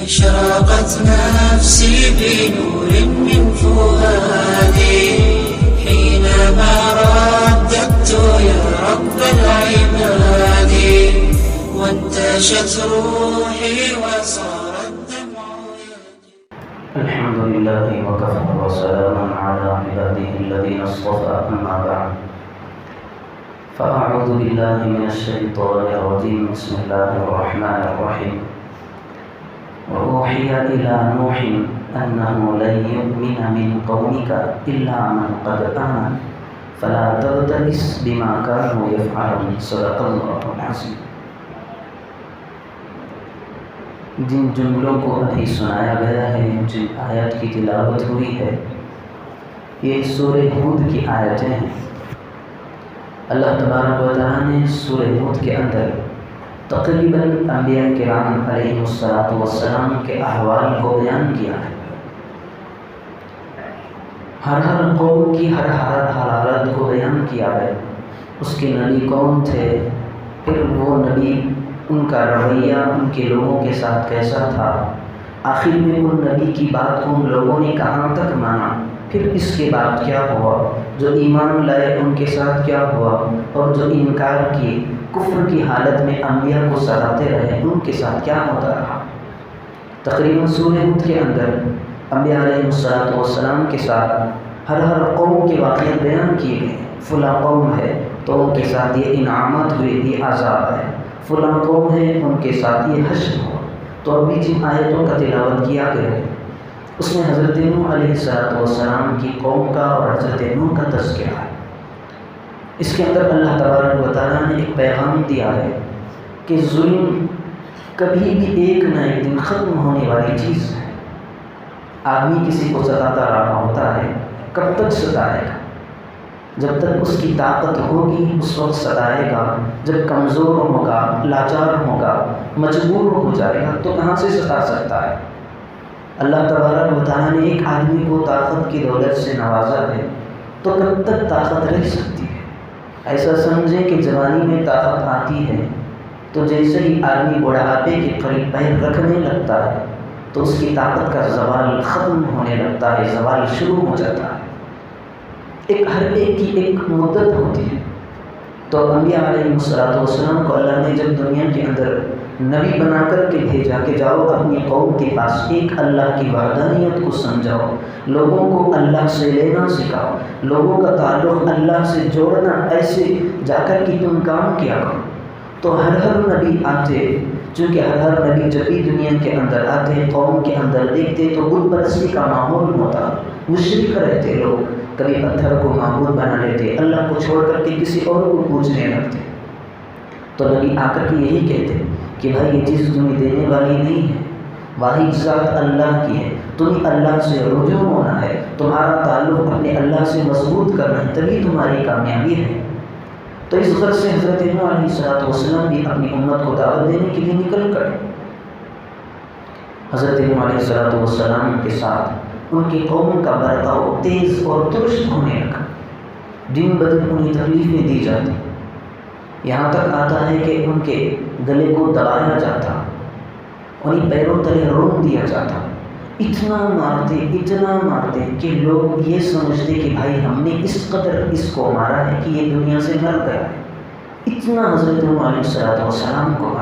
أشرقت نفسي بنور من فؤادي حينما رددت يا رب العباد وانتشت روحي وصار الدمع يجري. الحمد لله وكفى وسلام على عباده الذين اصطفى أما بعد فأعوذ بالله من الشيطان الرجيم بسم الله الرحمن الرحيم وأوحي إلى نوح أنه لن يؤمن من قومك إلا من قد آمن فلا تبتئس بما كانوا يفعلون صدق الله العظيم. جن جملوں کو ابھی سنایا گیا ہے، جن آیت کی تلاوت ہوئی ہے، یہ سورہ ہود کی آیتیں ہیں. اللہ تبارک و تعالیٰ نے سورہ ہود کے اندر تقریباً انبیاء کرام علیہ السلام کے احوال کو بیان کیا ہے. ہر قوم کی ہر حالت کو بیان کیا ہے. اس کے نبی کون تھے، پھر وہ نبی ان کا رویہ ان کے لوگوں کے ساتھ کیسا تھا، آخر میں ان نبی کی بات کو ان لوگوں نے کہاں تک مانا، پھر اس کے بعد کیا ہوا، جو ایمان لائے ان کے ساتھ کیا ہوا، اور جو انکار کیے کفر کی حالت میں انبیاء کو ستاتے رہے ان کے ساتھ کیا ہوتا رہا. تقریباً سورہ ہود کے اندر انبیاء علیہ السلام کے ساتھ ہر قوم کے واقعات بیان کیے گئے. فلاں قوم ہے تو ان کے ساتھ یہ انعامات ہوئے، یہ عذاب ہے. فلاں قوم ہے ان کے ساتھ یہ حشر ہوا. تو ابھی جن آیتوں کا تلاوت کیا گیا ہے اس میں حضرت نوح علیہ السلام کی قوم کا اور حضرت نوح کا تذکرہ ہے. اس کے اندر اللہ تبارک و تعالیٰ نے ایک پیغام دیا ہے کہ ظلم کبھی بھی ایک نہ ایک دن ختم ہونے والی چیز ہے. آدمی کسی کو ستاتا رہا ہوتا ہے، کب تک ستائے گا؟ جب تک اس کی طاقت ہوگی اس وقت ستائے گا. جب کمزور ہوگا، لاچار ہوگا، مجبور ہو جائے گا تو کہاں سے ستا سکتا ہے؟ اللہ تبارک و تعالیٰ نے ایک آدمی کو طاقت کی دولت سے نوازا ہے تو کب تک طاقت رہ سکتی ہے؟ ایسا سمجھیں کہ جوانی میں طاقت آتی ہے تو جیسے ہی آدمی بڑھاپے کے قریب پیر رکھنے لگتا ہے تو اس کی طاقت کا زوال ختم ہونے لگتا ہے، زوال شروع ہو جاتا ہے. ہر ایک کی ایک مدت ہوتی ہے. تو انبیاء علیہ السلام کو اللہ نے جب دنیا کے اندر نبی بنا کر کے بھیجا کہ جاؤ اپنی قوم کے پاس ایک اللہ کی وحدانیت کو سمجھاؤ، لوگوں کو اللہ سے لینا سکھاؤ، لوگوں کا تعلق اللہ سے جوڑنا، ایسے جا کر کے تم کام کیا کرو. تو ہر نبی آتے، چونکہ ہر نبی جب بھی دنیا کے اندر آتے قوم کے اندر دیکھتے تو بت پرستی کا ماحول ہوتا، مشرک رہتے لوگ، کبھی پتھر کو معبود بنا لیتے، اللہ کو چھوڑ کر کے کسی اور کو پوجنے لگتے. تو نبی آ کر کے یہی کہتے کہ بھائی یہ چیز تمہیں دینے والی نہیں ہے، واحد ذات اللہ کی ہے، تمہیں اللہ سے رجوع ہونا ہے، تمہارا تعلق اپنے اللہ سے مضبوط کرنا ہے، تبھی تمہاری کامیابی ہے. تو اس غرض سے حضرت نوح علیہ السلام بھی اپنی امت کو دعوت دینے کے لیے نکل کر حضرت نوح علیہ السلام کے ساتھ ان کی قوم کا برتاؤ تیز اور درست ہونے لگا. دن بدن انہیں تکلیفیں دی جاتی، یہاں تک آتا ہے کہ ان کے گلے کو دبایا جاتا، انہیں پیروں تلے روک دیا جاتا. اتنا مارتے کہ لوگ یہ سمجھتے کہ بھائی ہم نے اس قدر اس کو مارا ہے کہ یہ دنیا سے مر گیا ہے. اتنا حضرت نوح علیہ السلام کو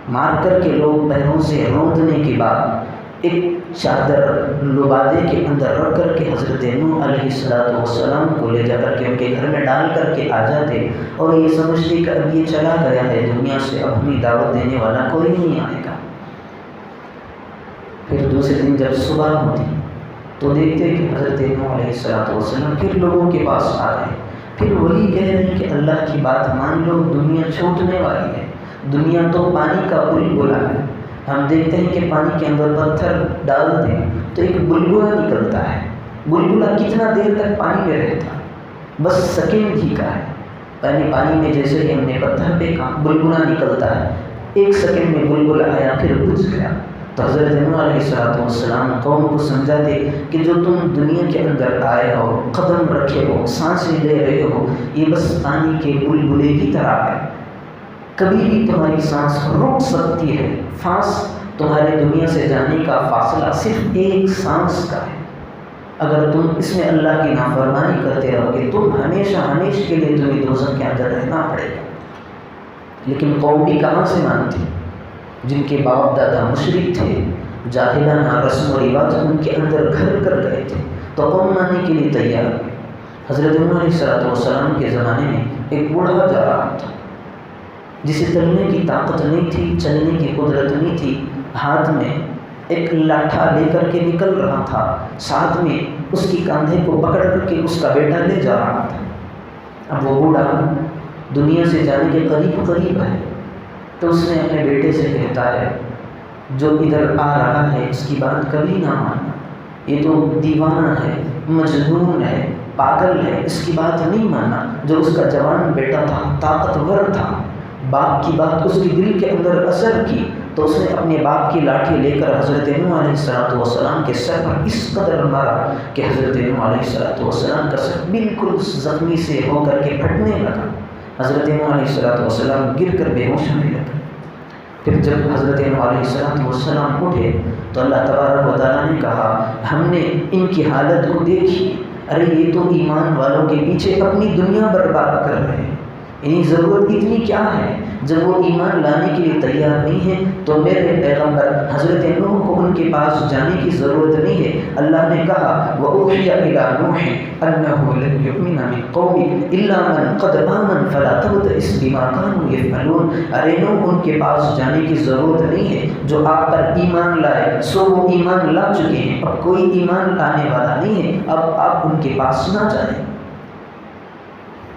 مار کر کے لوگ پیروں سے روندنے کے بعد ایک چادر لبادے کے اندر رکھ کر کے حضرت نوح علیہ السلام کو لے جا کر کے ان کے گھر میں ڈال کر کے آ جاتے اور یہ سمجھتے کہ اب یہ چلا گیا ہے دنیا سے، اب ہمیں دعوت دینے والا کوئی نہیں آئے گا. پھر دوسرے دن جب صبح ہوتی تو دیکھتے کہ حضرت نوح علیہ السلام پھر لوگوں کے پاس آ رہے، پھر وہی کہہ رہے ہیں کہ اللہ کی بات مان لو، دنیا چھوٹنے والی ہے. دنیا تو پانی کا بلبلا ہے. ہم دیکھتے ہیں کہ پانی کے اندر پتھر ڈال دیں تو ایک بلبلا نکلتا ہے. بلبلا کتنا دیر تک پانی میں رہتا؟ بس سیکنڈ ہی کا ہے. پانی میں جیسے ہی ہم نے پتھر پھینکا بلبلا نکلتا ہے، ایک سیکنڈ میں بلبلا آیا پھر بجھ گیا. تو حضرت نوح علیہ السلام قوم کو سمجھاتے کہ جو تم دنیا کے اندر آئے ہو، قدم رکھے ہو، سانسیں لے رہے ہو، یہ بس پانی کے بلبلے کی طرح ہے. کبھی بھی تمہاری سانس رک سکتی ہے، تمہارے دنیا سے جانے کا فاصلہ صرف ایک سانس کا ہے، اگر تم اس میں اللہ کی نافرمانی کرتے رہو گے تم ہمیشہ ہمیشہ کے لیے تمہیں دوزخ کے اندر رہنا پڑے گا۔ لیکن قوم بھی کہاں سے مانتی، جن کے باپ دادا مشرک تھے، جاہلانہ رسم و رواج ان کے اندر گھر کر گئے تھے، تو قوم ماننے کے لیے تیار ہوئی۔ حضرت نوح علیہ السلام کے زمانے میں ایک بوڑھا جا رہا تھا جسے چلنے کی طاقت نہیں تھی، چلنے کی قدرت نہیں تھی، ہاتھ میں ایک لاٹھا لے کر کے نکل رہا تھا، ساتھ میں اس کی کاندھے کو پکڑ کر کے اس کا بیٹا لے جا رہا تھا۔ اب وہ بوڑھا دنیا سے جانے کے قریب ہے، تو اس نے اپنے بیٹے سے کہتا ہے جو ادھر آ رہا ہے اس کی بات کبھی نہ ماننا، یہ تو دیوانہ ہے، مجنون ہے، پاگل ہے، اس کی بات نہیں ماننا۔ جو اس کا جوان بیٹا تھا، طاقتور تھا، باپ کی بات اس کے دل کے اندر اثر کی، تو اس نے اپنے باپ کی لاٹھی لے کر حضرت نوح علیہ السلام کے سر پر اس قدر مارا کہ حضرت نوح علیہ السلام کا سر بالکل زخمی سے ہو کر کے پھٹنے لگا۔ حضرت نوح علیہ السلام گر کر بے ہوش ہونے لگے۔ پھر جب حضرت نوح علیہ السلام اٹھے تو اللہ تبارک و تعالیٰ نے کہا ہم نے ان کی حالت کو دیکھی، ارے یہ تو ایمان والوں کے پیچھے اپنی دنیا برباد کر رہے ہیں، انہیں ضرورت اتنی کیا ہے؟ جب وہ ایمان لانے کے لیے تیار نہیں ہے تو میرے پیغمبر حضرت نوح کو ان کے پاس جانے کی ضرورت نہیں ہے۔ اللہ نے کہا وَأُوحِيَ إِلَىٰ نُوحٍ أَنَّهُ لَن يُؤْمِنَ مِن قَوْمِكَ إِلَّا مَن قَدْ آمَنَ فَلَا تَبْتَئِسْ بِمَا كَانُوا يَفْعَلُونَ۔ ارے نوح ان کے پاس جانے کی ضرورت نہیں ہے، جو آپ پر ایمان لائے سو وہ ایمان لا چکے ہیں، اب کوئی ایمان لانے والا نہیں ہے، اب آپ ان کے پاس نہ جائیں۔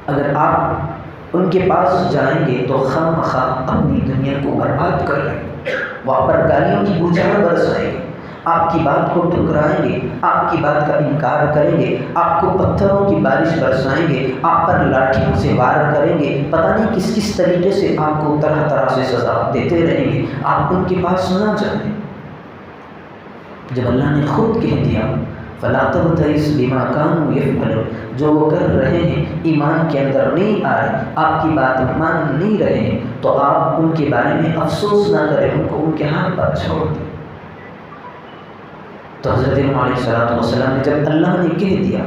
اگر آپ ان کے پاس جائیں گے تو خواہ مخواہ اپنی دنیا کو برباد کر رہے ہیں، وہاں پر گالیوں کی بوچھار برسائیں گے، آپ کی بات کو ٹھکرائیں گے، آپ کی بات کا انکار کریں گے، آپ کو پتھروں کی بارش برسائیں گے، آپ پر لاٹھیوں سے وار کریں گے، پتہ نہیں کس کس طریقے سے آپ کو طرح طرح سے سزا دیتے رہیں گے، آپ ان کے پاس نہ جائیں۔ جب اللہ نے خود کہہ دیا فَلَا تَبْتَئِسْ بِمَا كَانُوا يَفْعَلُونَ، جو وہ کر رہے ہیں ایمان کے اندر نہیں آ رہے، آپ کی بات مان نہیں رہے ہیں، تو آپ ان کے بارے میں افسوس نہ کریں، ان کو ان کے ہاتھ پر چھوڑ دیں۔ تو حضرت نوح علیہ السلام نے جب اللہ نے کہہ دیا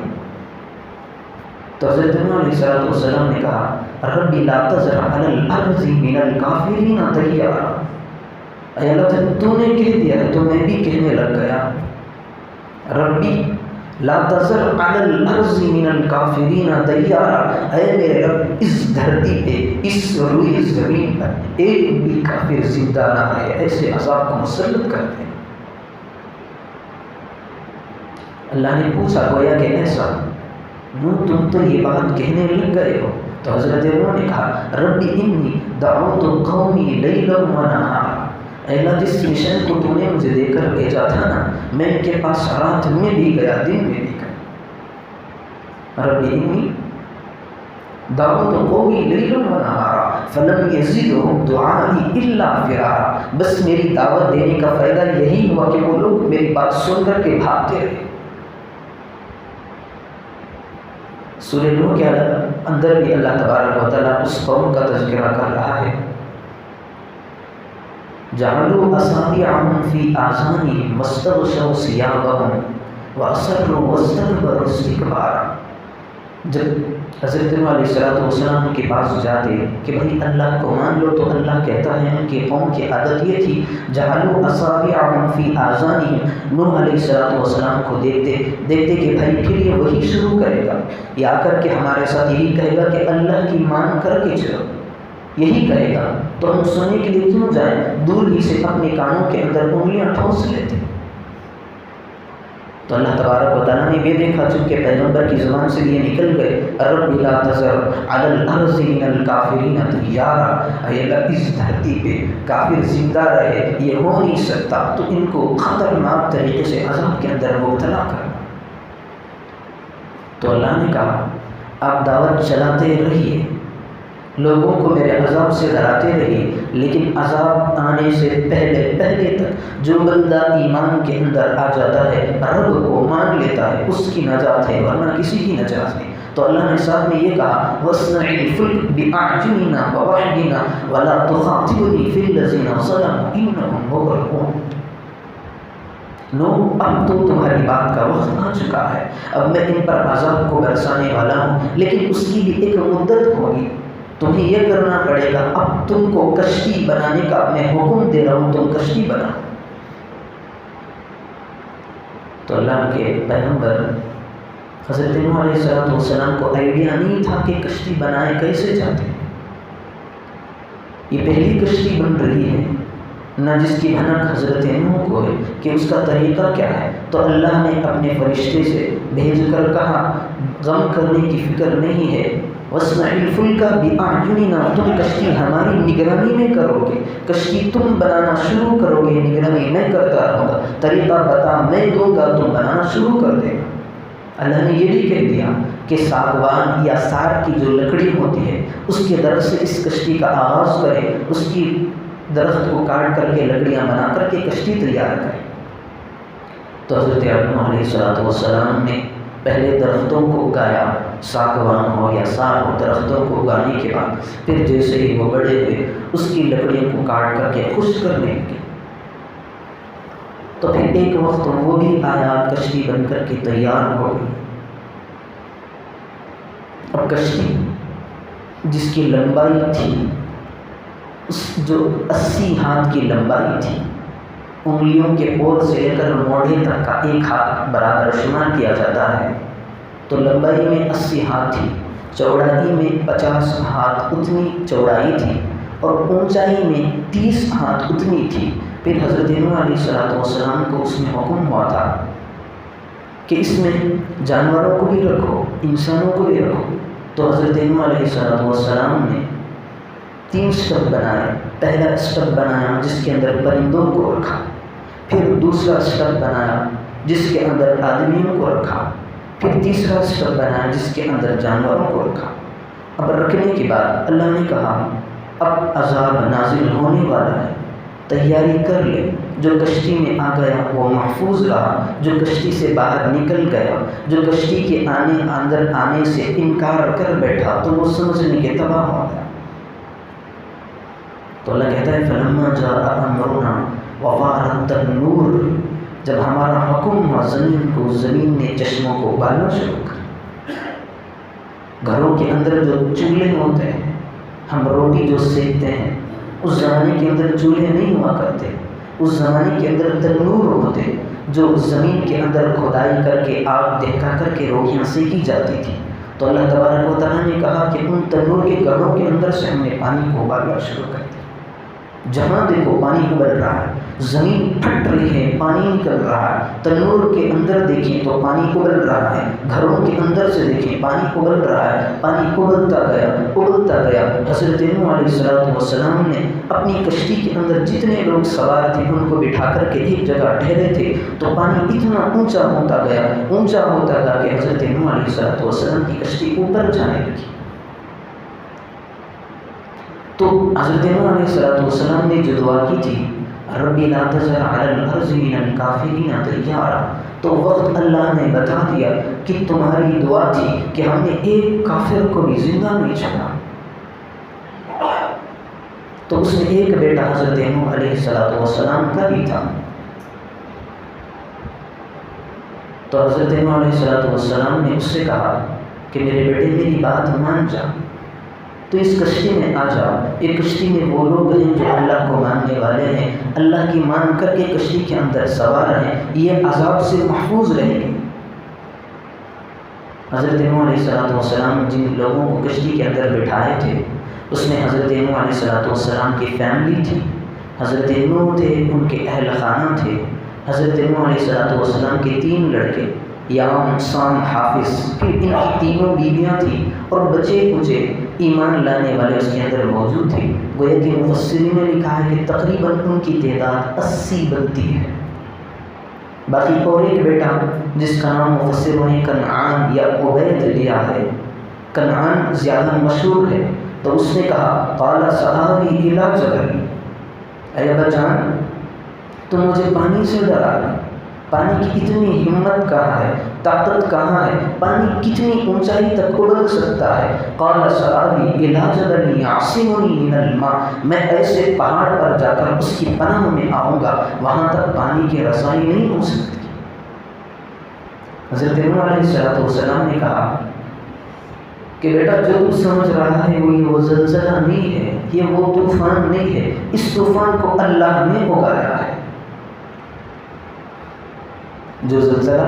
تو حضرت نوح علیہ السلام نے کہا رب لا تذر علی الارض من الکافرین دیارا، اے اللہ جب تو نے کہہ دیا ہے تو میں بھی کہنے لگ گیا، ربی لا تذر علی الارض من الکافرین دیارا، اے میرے رب اس دھرتی پہ اس روئی زمین پر ایک بھی کافر زندہ نہ رہے، ایسے عذاب کو مسلط کر دیں۔ اللہ نے پوچھا گویا کہ ایسا نوح تم تو یہ بات کہنے لگ گئے ہو، تو حضرت نوح نے کہا ربی انی دعوت قومی لیلا و نہارا، اے اللہ جس مشن کو تو نے مجھے دے کر بھیجا تھا نا میں ان کے پاس رات میں بھی گیا دن میں بھی گیا، ربی انی دعوت قومی لیلا و نہارا فلم یزدہم دعائی الا فرارا، بس میری دعوت دینے کا فائدہ یہی ہوا کہ وہ لوگ میری بات سن کر کے بھاگتے رہے۔ سورہ نوح کے اندر بھی اللہ تبارک و تعالیٰ اس قوم کا تذکرہ کر رہا ہے، جعلوا اصابعهم في آذانهم واستغشوا ثيابهم وأصروا واستكبروا استكبارا۔ جب حضرت نوح علیہ السلام کے پاس جاتے کہ بھائی اللہ کو مان لو تو اللہ کہتا ہے ان کی قوم کی عادت یہ تھی جعلوا اصابعهم في آذانهم، نوح علیہ السلام کو دیکھتے کہ بھائی پھر یہ وہی شروع کرے گا، یہ آ کر کے ہمارے ساتھ یہی کہے گا کہ اللہ کی مان کر کے چلو، یہی کہے گا تو ہم سننے کے لیے کیوں جائیں، دور ہی سے اپنے کانوں کے اندر انگلیاں ٹھونس لیتے۔ تو اللہ تبارک و تعالیٰ نے بھی دیکھا چونکہ پیغمبر کی زبان سے یہ نکل گئے رب لا تذر علی الارض من الکافرین دیارا، اے اللہ اس دھرتی پہ کافر زندہ رہے یہ ہو نہیں سکتا، تو ان کو خطرناک طریقے سے عذاب کے اندر مبتلا کرنا۔ تو اللہ نے کہا آپ دعوت چلاتے رہیے، لوگوں کو میرے عذاب سے ڈراتے رہیے، لیکن عذاب آنے سے پہلے تک جو بندہ ایمان کے اندر آ جاتا ہے، رب کو مان لیتا ہے، اس کی نجات ہے، ورنہ کسی کی نجات نہیں۔ تو اللہ نے ساتھ میں یہ کہا وَاصْنَعِ الْفُلْكَ بِأَعْيُنِنَا وَوَحْيِنَا وَلَا تُخَاطِبْنِي فِي الَّذِينَ ظَلَمُوا إِنَّهُمْ مُغْرَقُونَ۔ نو اب تو تمہاری بات کا وقت آ چکا ہے، اب میں ان پر عذاب کو برسانے والا ہوں، لیکن اس کی بھی ایک مدت ہوگی، تمہیں یہ کرنا پڑے گا، اب تم کو کشتی بنانے کا میں حکم دے رہا ہوں، تم کشتی بناؤ۔ تو اللہ کے پیغمبر حضرت نوح علیہ السلام کو آئیڈیا نہیں تھا کہ کشتی بنائے کیسے جاتے ہیں، یہ پہلی کشتی بن رہی ہے، نہ جس کی بھنک حضرت نوح کو ہے کہ اس کا طریقہ کیا ہے۔ تو اللہ نے اپنے فرشتے سے بھیج کر کہا غم کرنے کی فکر نہیں ہے، وَاصْنَعِ الْفُلْكَ بِأَعْيُنِنَا، تم کشتی ہماری نگرانی میں کرو گے، کشتی تم بنانا شروع کرو گے، نگرانی میں کرتا رہوں گا، طریقہ بتا میں دوں گا، تم بنانا شروع کر دے گا۔ اللہ نے یہ بھی کہہ دیا کہ ساگوان یا سار کی جو لکڑی ہوتی ہے اس کے درخت سے اس کشتی کا آغاز کرے، اس کی درخت کو کاٹ کر کے لکڑیاں بنا کر کے کشتی تیار کرے۔ تو حضرت نوح علیہ السلام نے پہلے درختوں کو اگایا، ساگوان ہو یا سار ہو، درختوں کو اگانے کے بعد پھر جیسے ہی وہ بڑے ہوئے اس کی لکڑیوں کو کاٹ کر کے خشک کرنے لگے، تو پھر ایک وقت وہ بھی آیا، کشتی بن کر کے تیار ہو گئی۔ اب کشتی جس کی لمبائی تھی جو 80 ہاتھ کی لمبائی تھی، انگلیوں کے پور سے لے کر موڑے تک کا ایک ہاتھ برابر شمار کیا جاتا ہے، تو لمبائی میں 80 ہاتھ تھی، چوڑائی میں 50 ہاتھ اتنی چوڑائی تھی، اور اونچائی میں 30 ہاتھ اتنی تھی۔ پھر حضرت نوح علیہ السلام کو اس میں حکم ہوا تھا کہ اس میں جانوروں کو بھی رکھو، انسانوں کو بھی رکھو۔ تو حضرت نوح علیہ السلام نے 3 اسٹیپ بنائے، پہلا اسٹیپ بنایا جس کے اندر پرندوں کو رکھا، پھر دوسرا اسٹیپ بنایا جس کے اندر آدمیوں کو رکھا، پھر تیسرا اسٹیپ بنایا جس کے اندر جانوروں کو رکھا۔ اب رکھنے کے بعد اللہ نے کہا اب عذاب نازل ہونے والا ہے، تیاری کر لے۔ جو کشتی میں آ گیا وہ محفوظ رہا، جو کشتی سے باہر نکل گیا، جو کشتی کے اندر آنے سے انکار کر بیٹھا تو وہ سمجھنے کے تباہ ہو گیا۔ تو اللہ کہتا ہے فَلَمَّا جَاءَ أَمْرُنَا وَفَارَتِ النُّورُ، جب ہمارا حکم ہوا زمین نے چشموں کو ابالنا شروع کر۔ گھروں کے اندر جو چولہے ہوتے ہیں، ہم روٹی جو سیکتے ہیں، اس زمانے کے اندر چولہے نہیں ہوا کرتے، اس زمانے کے اندر تنور ہوتے جو زمین کے اندر کھدائی کر کے آگ دہکا کر کے روٹیاں سیکی جاتی تھی۔ تو اللہ تبارک و تعالیٰ نے کہا کہ ان تنور کے گڑھوں کے اندر سے ہم نے پانی کو ابالنا شروع کر دیا۔ جہاں دیکھو پانی ابل رہا ہے، زمین پھٹ رہی ہے، پانی نکل رہا ہے، تنور کے اندر دیکھیں تو پانی ابل رہا ہے، گھروں کے اندر سے دیکھیں پانی ابل رہا ہے، پانی ابلتا گیا۔ حضرت نوح علیہ السلام نے اپنی کشتی کے اندر جتنے لوگ سوار تھے ان کو بٹھا کر کے ایک جگہ ٹھہرے تھے، تو پانی اتنا اونچا ہوتا گیا کہ حضرت نوح علیہ السلام کی کشتی اوپر جانے لگی۔ تو حضرت نوح علیہ السلام نے جو دعا کی تھی رب لا تذر علی الارض من الکافرین دیارا، تو وقت اللہ نے بتا دیا کہ تمہاری دعا تھی کہ ہم نے ایک کافر کو بھی زندہ نہیں چھوڑا۔ تو اس میں ایک بیٹا حضرت نوح علیہ السلام کا بھی تھا۔ تو حضرت نوح علیہ السلام نے اس سے کہا کہ میرے بیٹے میری بات مان جا، تو اس کشتی میں آ جاؤ۔ ایک کشتی میں وہ لوگ ہیں جو اللہ کو ماننے والے ہیں، اللہ کی مان کر کے کشتی کے اندر سوار ہیں، یہ عذاب سے محفوظ رہیں گے۔ حضرت نوح علیہ السلام جن لوگوں کو کشتی کے اندر بٹھائے تھے اس میں حضرت نوح علیہ السلام کی فیملی تھی، حضرت نوح تھے، ان کے اہل خانہ تھے، حضرت نوح علیہ السلام کے 3 لڑکے یام، سام، حافظ، پھر ان کی تینوں بیویاں تھیں اور بچے کچے ایمان لانے والے اس کے اندر موجود تھے۔ گویا کہ مفسرین نے لکھا ہے کہ تقریباً ان کی تعداد 80 بنتی ہے۔ باقی اور ایک بیٹا جس کا نام مفسروں نے کنعان یا عبید لیا ہے، کنعان زیادہ مشہور ہے، تو اس نے کہا قال سآوی الی جبل، اے ابا جان تم مجھے پانی سے ڈرا دے، پانی کی اتنی ہمت کہاں ہے، طاقت کہاں ہے، پانی کتنی اونچائی تک اڑ سکتا ہے۔ قال سآوی الی جبل یعصمنی من الماء، میں ایسے پہاڑ پر جا کر اس کی پناہ میں آؤں گا، وہاں تک پانی کی رسائی نہیں ہو سکتی۔ حضرت نوح علیہ السلام نے کہا کہ بیٹا جو تو سمجھ رہا ہے وہ زلزلہ نہیں ہے، یہ وہ طوفان نہیں ہے، اس طوفان کو اللہ نے اگایا ہے۔ جو زلزلہ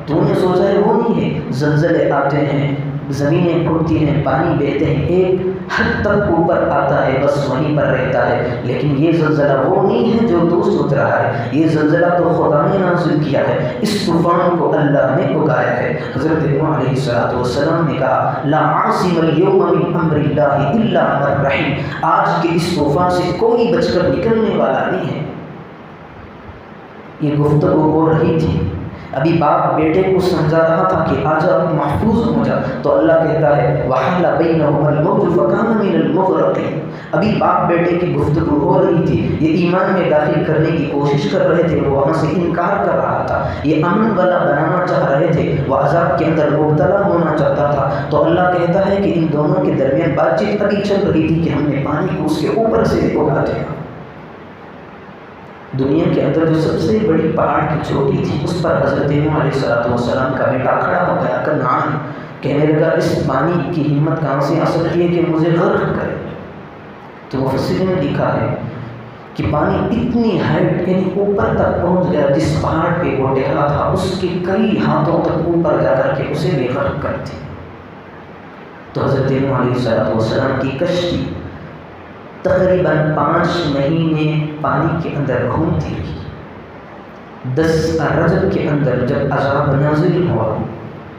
تو نے سوچا ہے وہ نہیں ہے، زلزلے آتے ہیں، زمینیں پھٹتی ہیں، پانی بہتے ہیں، ایک حد تک اوپر آتا ہے بس وہیں پر رہتا ہے، لیکن یہ زلزلہ وہ نہیں ہے جو تو سوچ رہا ہے، یہ زلزلہ تو خدا نے نازل کیا ہے، اس طوفان کو اللہ نے اگایا ہے۔ حضرت نوح علیہ السلام نے کہا لا عاصم اليوم من امر اللہ الا من رحم، آج کے اس طوفان سے کوئی بچ کر نکلنے والا نہیں ہے۔ یہ گفتگو ہو رہی تھی، ابھی باپ بیٹے کو سمجھا رہا تھا کہ آجا محفوظ ہو جا، تو اللہ کہتا ہے وَحَلَ بَيْنَهُمَا الْمَوْجُ فَكَانَ مِنَ الْمُغْرَقِينَ۔ ابھی باپ بیٹے کی گفتگو ہو رہی تھی، یہ ایمان میں داخل کرنے کی کوشش کر رہے تھے، وہ وہاں سے انکار کر رہا تھا، یہ امن والا بنانا چاہ رہے تھے، وہ عذاب کے اندر مبتلا ہونا چاہتا تھا، تو اللہ کہتا ہے کہ ان دونوں کے درمیان بات چیت ابھی چل رہی تھی کہ ہم نے پانی کو اس کے اوپر سے اگا دیا۔ دنیا کے اندر جو سب سے بڑی پہاڑ کی چوٹی تھی، اس پر حضرت نوح علیہ السلام کا بیٹا کھڑا ہو گیا، کنعان، کہنے لگا اس پانی کی ہمت کہاں سے آ سکتی ہے کہ مجھے غرق کرے۔ تو مفسرین نے لکھا ہے کہ پانی اتنی ہائٹ یعنی اوپر تک پہنچ گیا، جس پہاڑ پہ وہ ٹہرا تھا اس کے کئی ہاتھوں تک اوپر جا کر کے اسے بھی غرق کر دی۔ تو حضرت نوح علیہ السلام کی کشتی تقریباً 5 مہینے پانی کے اندر گھومتی رہی۔ 10 رجب کے اندر جب عذاب نازل ہوا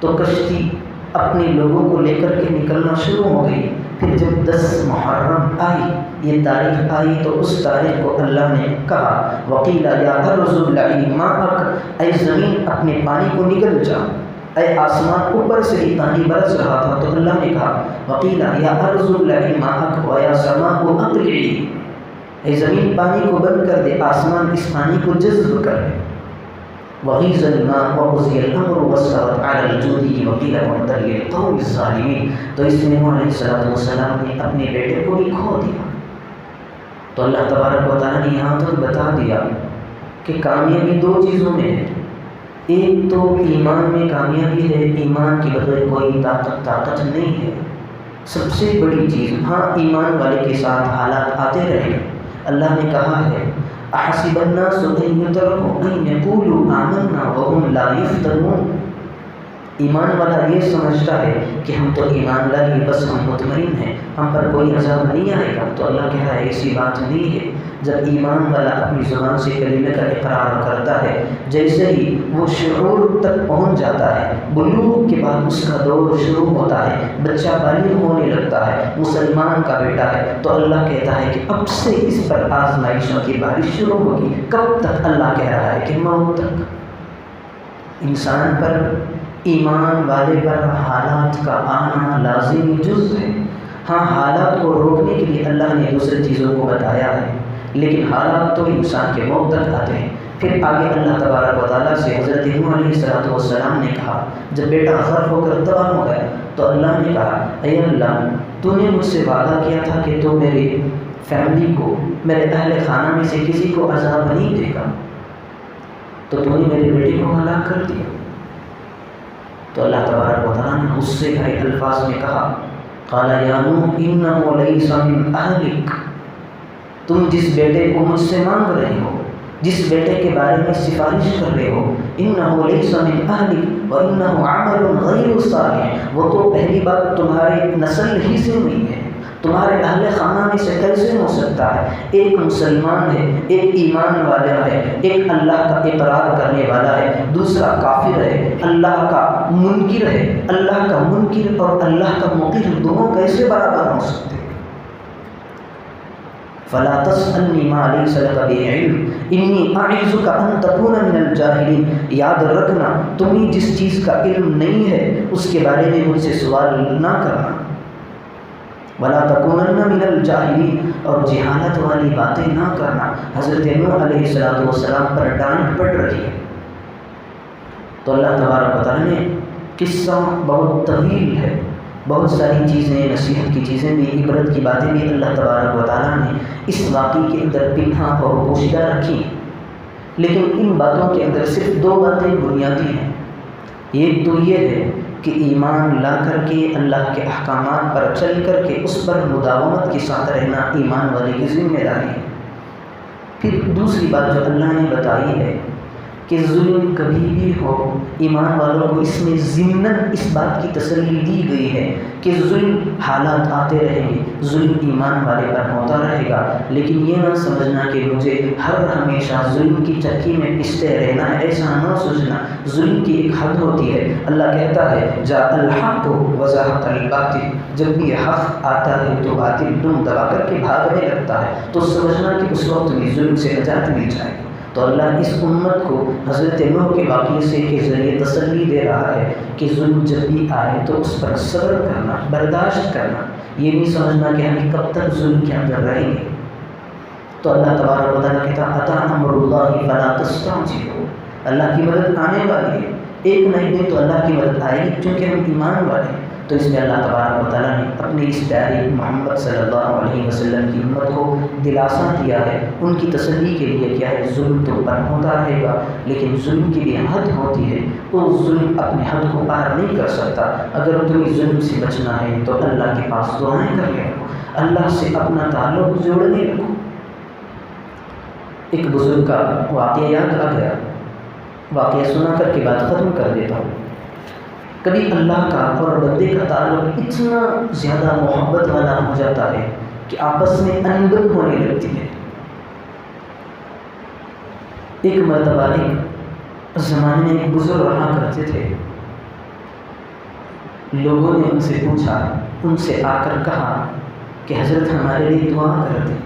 تو کشتی اپنے لوگوں کو لے کر کے نکلنا شروع ہو گئی۔ پھر جب 10 محرم آئی، یہ تاریخ آئی، تو اس تاریخ کو اللہ نے کہا وَقِيلَ يَا أَرْضُ ابْلَعِي مَاءَكَ، اے زمین اپنے پانی کو نگل جا، اے آسمان اوپر سے ہی پانی برس رہا تھا، تو اللہ نے کہا وَقِيلَ يَا أَرْضُ ابْلَعِي مَاءَكَ وَيَا سَمَاءُ أَقْلِعِي، اے زمین پانی کو بند کر دے، آسمان اس پانی کو جذب کر دے۔ وَغِيضَ الْمَاءُ وَقُضِيَ الْأَمْرُ وَاسْتَوَتْ عَلَى الْجُودِيِّ وَقِيلَ بُعْدًا لِلْقَوْمِ الظَّالِمِينَ۔ تو اس میں نوح علیہ السلام نے اپنے بیٹے کو بھی کھو دیا۔ تو اللہ تبارک و تعالیٰ نے یہاں تک بتا دیا کہ کامیابی 2 چیزوں میں ہے، ایک تو ایمان میں کامیابی ہے، ایمان کے بغیر کوئی طاقت نہیں ہے، سب سے بڑی چیز۔ ہاں ایمان والے کے ساتھ حالات آتے رہے، اللہ نے کہا ہے احسب الناس ان يتركوا ان يقولوا آمنا وهم لا يفتنون، ایمان والا یہ سمجھتا ہے کہ ہم تو ایمان لائے، بس ہم مطمئن ہیں، ہم پر کوئی عذاب نہیں آئے گا، تو اللہ کہہ رہا ہے ایسی بات نہیں ہے۔ جب ایمان والا اپنی زبان سے کلمے کا اقرار کرتا ہے، جیسے ہی وہ شعور تک پہنچ جاتا ہے، بلوغ کے بعد اس کا دور شروع ہوتا ہے، بچہ بالغ ہونے لگتا ہے، مسلمان کا بیٹا ہے، تو اللہ کہتا ہے کہ اب سے اس پر آزمائشوں کی بارش شروع ہوگی۔ کب تک؟ اللہ کہہ رہا ہے کہ موت تک۔ انسان پر، ایمان والے پر حالات کا آنا لازمی جز ہے۔ ہاں حالات کو روکنے کے لیے اللہ نے دوسری چیزوں کو بتایا ہے، لیکن حالات تو انسان کے موت تک آتے ہیں۔ پھر آگے اللہ تبارک و تعالیٰ سے حضرت نوح علیہ السلام نے کہا، جب بیٹا غرق ہو کر تباہ ہو گیا تو اللہ نے کہا اے اللہ، تو نے مجھ سے وعدہ کیا تھا کہ تو میری فیملی کو، میرے اہل خانہ میں سے کسی کو عذاب نہیں دے گا، تو نے میرے بیٹے کو ہلاک کر دیا۔ تو اللہ تبارک و تعالیٰ نے غصے بھرے الفاظ میں کہا قال یا نوح انہ لیس من اہلک، تم جس بیٹے کو مجھ سے مانگ رہے ہو، جس بیٹے کے بارے میں سفارش کر رہے ہو، انہ لیس من اہلک وانہ عمل غیر صالح، وہ تو پہلی بات تمہارے نسل ہی سے نہیں ہے، تمہارے اہل خانہ میں سے کیسے ہو سکتا ہے؟ ایک مسلمان ہے، ایک ایمان والا ہے، ایک اللہ کا اقرار کرنے والا ہے، دوسرا کافر ہے، اللہ کا منکر ہے۔ اللہ کا منکر اور اللہ کا مقر دونوں کیسے برابر ہو سکتے ہیں؟ فلا تسألنی ما لیس لک بہ علم انی اعظک ان تکون من الجاہلین، یاد رکھنا تمہیں جس چیز کا علم نہیں ہے اس کے بارے میں مجھ سے سوال نہ کرنا، ولا تکونن من الجاہلین، اور جہالت والی باتیں نہ کرنا۔ حضرت نوح علیہ السلام پر ڈانٹ پڑ رہی ہے، تو اللہ تبارک و تعالیٰ نے قصہ بہت طویل ہے، بہت ساری چیزیں، نصیحت کی چیزیں بھی، عبرت کی باتیں بھی اللہ تبارک و تعالیٰ نے اس واقعے کے اندر پنہا اور پوشیدہ رکھی، لیکن ان باتوں کے اندر صرف 2 باتیں بنیادی ہیں۔ ایک تو یہ ہے کہ ایمان لا کر کے اللہ کے احکامات پر چل کر کے اس پر مداومت کے ساتھ رہنا ایمان والے کی ذمہ داری ہے۔ پھر دوسری بات جو اللہ نے بتائی ہے کہ ظلم کبھی بھی ہو، ایمان والوں کو اس میں ضمناً اس بات کی تسلی دی گئی ہے کہ ظلم حالات آتے رہیں گے، ظلم ایمان والے پر ہوتا رہے گا، لیکن یہ نہ سمجھنا کہ مجھے ہر ہمیشہ ظلم کی چکی میں پستے رہنا ہے، ایسا نہ سوچنا۔ ظلم کی ایک حد ہوتی ہے۔ اللہ کہتا ہے جاء الحق وزهق الباطل، جب بھی حق آتا ہے تو باطل دم دبا کر کے بھاگنے لگتا ہے، تو سمجھنا کہ اس وقت بھی ظلم سے نجات مل جائے گی۔ تو اللہ اس امت کو حضرت نوح کے واقعے سے کے ذریعے تسلی دے رہا ہے کہ ظلم جب بھی آئے تو اس پر صبر کرنا، برداشت کرنا، یہ نہیں سمجھنا کہ ہم کب تک ظلم کے اندر رہیں گے۔ تو اللہ تبارک و تعالیٰ کہتا اتی امر اللہ فلا تستعجلوا، اللہ کی مدد آنے والی ہے، ایک نہ ایک دن تو اللہ کی مدد آئے گی، کیونکہ ہم ایمان والے ہیں۔ تو اس میں اللہ تبارک و تعالیٰ نے اپنے اس پیارے محمد صلی اللہ علیہ وسلم کی امت کو دلاسا دیا ہے، ان کی تسلی کے لیے کیا ہے، ظلم تو پر ہوتا رہے گا، لیکن ظلم کی بھی حد ہوتی ہے، وہ ظلم اپنے حد کو پار نہیں کر سکتا۔ اگر تمہیں ظلم سے بچنا ہے تو اللہ کے پاس دعائیں کرنے رکھو، اللہ سے اپنا تعلق جوڑنے رکھو۔ ایک بزرگ کا واقعہ یاد آ گیا، واقعہ سنا کر کے بات ختم کر دیتا ہوں۔ کبھی اللہ کا اور بندے کا تعلق اتنا زیادہ محبت والا ہو جاتا ہے کہ آپس میں انبن ہونے لگتی ہے۔ ایک مرتبہ ایک زمانے میں ایک بزرگ رہا کرتے تھے، لوگوں نے ان سے پوچھا، ان سے آ کر کہا کہ حضرت ہمارے لیے دعا کر دیں۔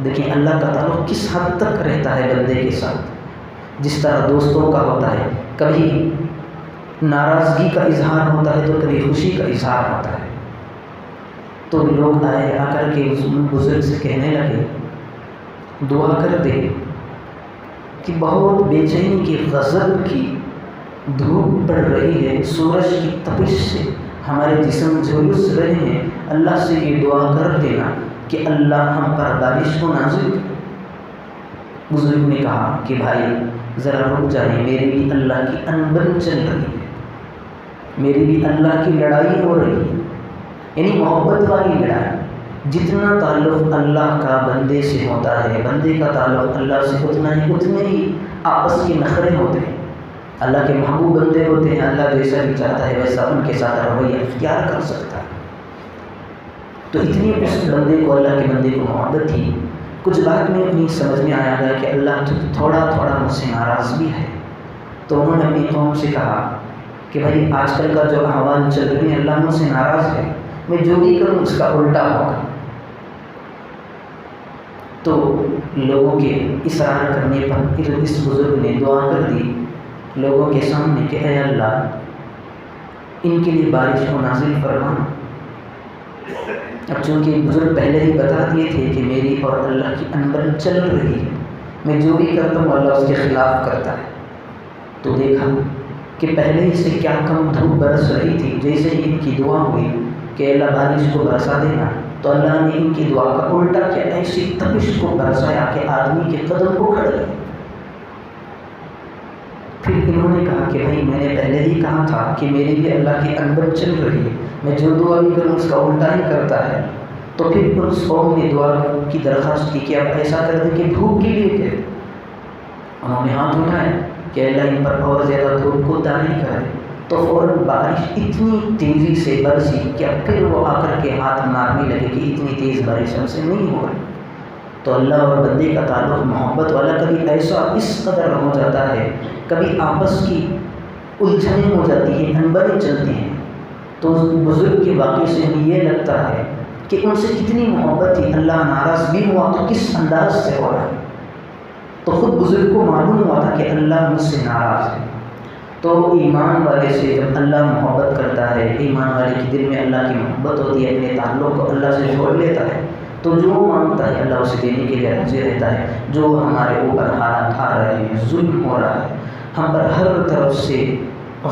دیکھیں اللہ کا تعلق کس حد تک رہتا ہے بندے کے ساتھ، جس طرح دوستوں کا ہوتا ہے، کبھی ناراضگی کا اظہار ہوتا ہے تو کبھی خوشی کا اظہار ہوتا ہے۔ تو لوگ آئے، آ کر کے اس بزرگ سے کہنے لگے دعا کر دے کہ بہت بے چینی کی، غضب کی دھوپ پڑ رہی ہے، سورج کی تپش سے ہمارے جسم جھلس رہے ہیں، اللہ سے یہ دعا کر دینا کہ اللہ ہم پر بارش کو نازل کرے۔ بزرگ نے کہا کہ بھائی ذرا رک جائیں، میری بھی اللہ کی انبن چل رہی ہے، میری بھی اللہ کی لڑائی ہو رہی ہے، یعنی محبت والی لڑائی۔ جتنا تعلق اللہ کا بندے سے ہوتا ہے، بندے کا تعلق اللہ سے اتنے ہی آپس کے نخرے ہوتے ہیں۔ اللہ کے محبوب بندے ہوتے ہیں، اللہ جیسا بھی چاہتا ہے ویسا ان کے ساتھ رویہ اختیار کر سکتا ہے۔ تو اتنی اس بندے کو، اللہ کے بندے کو محبت تھی، کچھ بات میں اپنی سمجھ میں آیا گیا کہ اللہ تھوڑا تھوڑا مجھ سے ناراض بھی ہے۔ تو انہوں نے اپنی قوم سے کہا کہ بھائی آج کل کا جو احوال چل رہے ہیں، اللہ مجھ سے ناراض ہے، میں جو بھی کروں اس کا الٹا ہوگا۔ تو لوگوں کے اصرار کرنے پر پھر اس بزرگ نے دعا کر دی لوگوں کے سامنے کہ اے اللہ ان کے لیے بارش کو نازل فرما۔ اب چونکہ بزرگ پہلے ہی بتا دیے تھے کہ میری اور اللہ کی انبن چل رہی ہے، میں جو بھی کرتا ہوں اللہ اس کے خلاف کرتا ہے۔ تو دیکھا کہ پہلے ہی سے کیا کم دھوپ برس رہی تھی، جیسے ہی ان کی دعا ہوئی کہ اللہ بارش کو برسا دینا، تو اللہ نے ان کی دعا کا الٹا کیا، ایسی تپش کو برسایا کہ آدمی کے قدم کو کھڑ گئے۔ پھر انہوں نے کہا کہ بھائی میں نے پہلے ہی کہا تھا کہ میری بھی اللہ کی انبن چل رہی ہے، میں جو دعا بھی کروں اس کا الٹا ہی کرتا ہے۔ تو پھر اس قوم نے دعا کی درخواست کی کہ آپ ایسا کر دیں کہ دھوپ کے لیے کہ انہوں نے ہاتھ اٹھائے کہ اللہ ان پر اور زیادہ دھوپ کو طاری کرے۔ تو فوراً بارش اتنی تیزی سے برسی کہ پھر وہ آ کر کے ہاتھ مارنے لگے کہ اتنی تیز بارش ہم سے نہیں ہو رہی۔ تو اللہ اور بندے کا تعلق محبت والا کبھی ایسا اس قدر ہو جاتا ہے، کبھی آپس کی الجھنیں ہو جاتی ہیں، انبنیں چلتی ہیں۔ تو بزرگ کے واقعے سے ہمیں یہ لگتا ہے کہ ان سے کتنی محبت تھی، اللہ ناراض بھی ہوا تو کس انداز سے ہو رہا ہے۔ تو خود بزرگ کو معلوم ہوا تھا کہ اللہ مجھ سے ناراض ہے۔ تو ایمان والے سے جب اللہ محبت کرتا ہے، ایمان والے کے دل میں اللہ کی محبت ہوتی ہے، اپنے تعلق کو اللہ سے جوڑ لیتا ہے، تو جو مانگتا ہے اللہ اسے دینے کے لیے راضی رہتا ہے۔ جو ہمارے اوپر حالات آ رہے ہیں، ظلم ہو رہا ہے، ہم پر ہر طرف سے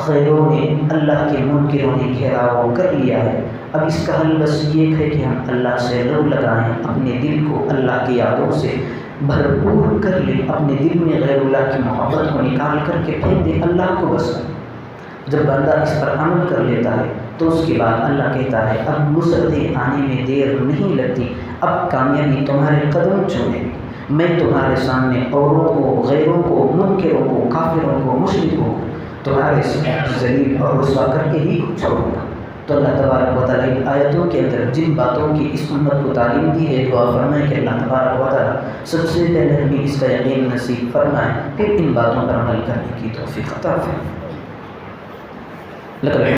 غیروں نے، اللہ کے منکروں نے گھیراؤ کر لیا ہے۔ اب اس کا حل بس یہ ہے کہ ہم اللہ سے لو لگائیں، اپنے دل کو اللہ کی یادوں سے بھرپور کر لیں، اپنے دل میں غیر اللہ کی محبت کو نکال کر کے پھینک دیں، اللہ کو بس۔ جب بندہ اس پر عمل کر لیتا ہے تو اس کے بعد اللہ کہتا ہے اب نصرتیں آنے میں دیر نہیں لگتی، اب کامیابی تمہارے قدم چھونے گی، میں تمہارے سامنے اوروں کو، غیروں کو، منکروں کو، کافروں کو، مشرکوں کو تمہارے ذلیل اور رسوا کر کے ہی چھوڑوں گا۔ تو اللہ تبارک و تعالیٰ ان آیتوں کے اندر جن باتوں کی اس امت کو تعلیم دی ہے، دعا فرمائے کہ اللہ تبارک و تعالیٰ سب سے پہلے ہمیں اس کا یقین نصیب فرمائے، پھر ان باتوں پر عمل کرنے کی توفیق عطا فرمائے۔